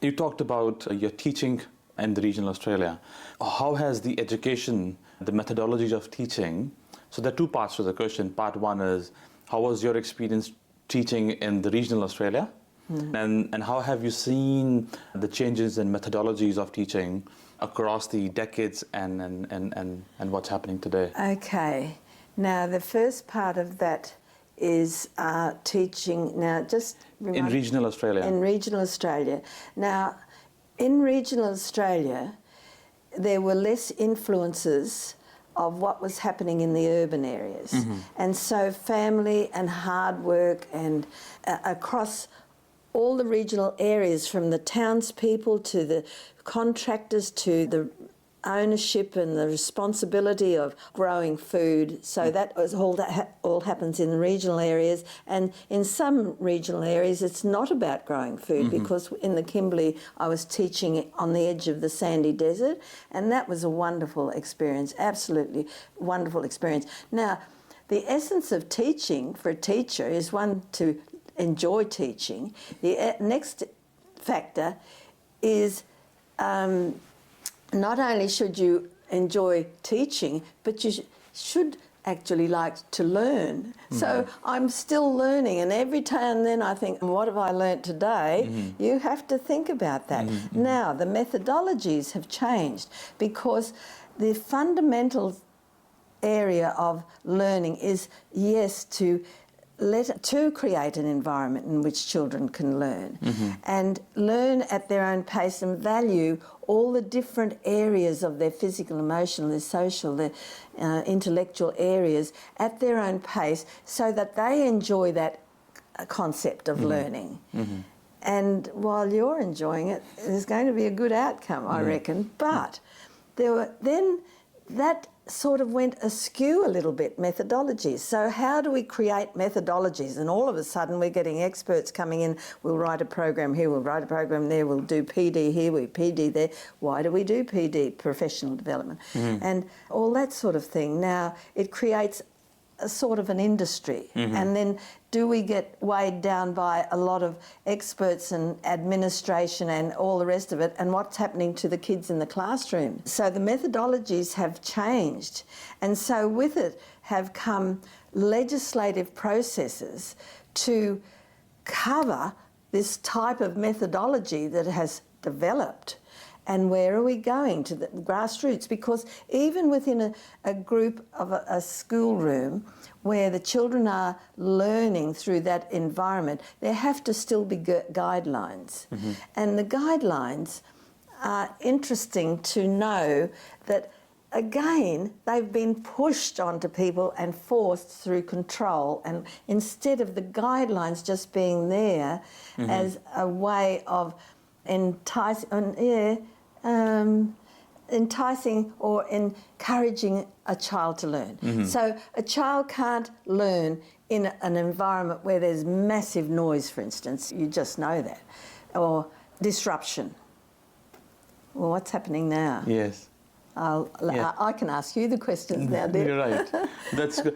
You talked about your teaching in the regional Australia. How has the education, the methodologies of teaching, so there are two parts to the question. Part one is, how was your experience teaching in the regional Australia? And how have you seen the changes in methodologies of teaching across the decades and what's happening today? Okay. Now, the first part of that is teaching. Now, just In regional Australia. In regional Australia. Now, in regional Australia, there were less influences of what was happening in the urban areas. And so family and hard work and across all the regional areas, from the townspeople to the contractors to the ownership and the responsibility of growing food. So that was all happens in the regional areas. And in some regional areas, it's not about growing food, because in the Kimberley, I was teaching on the edge of the sandy desert, and that was a wonderful experience, absolutely wonderful experience. Now, the essence of teaching for a teacher is, one, to enjoy teaching. The next factor is not only should you enjoy teaching, but you should actually like to learn. So I'm still learning, and every time and then I think, what have I learnt today? You have to think about that. Now, the methodologies have changed, because the fundamental area of learning is, yes, to create an environment in which children can learn and learn at their own pace and value all the different areas of their physical, emotional, their social, their intellectual areas at their own pace, so that they enjoy that concept of learning. And while you're enjoying it, there's going to be a good outcome, I reckon. But then that sort of went askew a little bit, methodologies. So how do we create methodologies? And all of a sudden we're getting experts coming in, we'll write a program here, we'll write a program there, we'll do PD here, we PD there. Why do we do PD, professional development? And all that sort of thing. Now, it creates a sort of an industry. And then do we get weighed down by a lot of experts and administration and all the rest of it, and what's happening to the kids in the classroom? So the methodologies have changed, and so with it have come legislative processes to cover this type of methodology that has developed. And where are we going? To the grassroots? Because even within a group of a schoolroom where the children are learning through that environment, there have to still be guidelines. And the guidelines are interesting to know that, again, they've been pushed onto people and forced through control, and instead of the guidelines just being there as a way of enticing or encouraging a child to learn. So a child can't learn in an environment where there's massive noise, for instance. You just know that. Or disruption. Well, what's happening now? Yes. I can ask you the questions now, dear. You're right. That's good.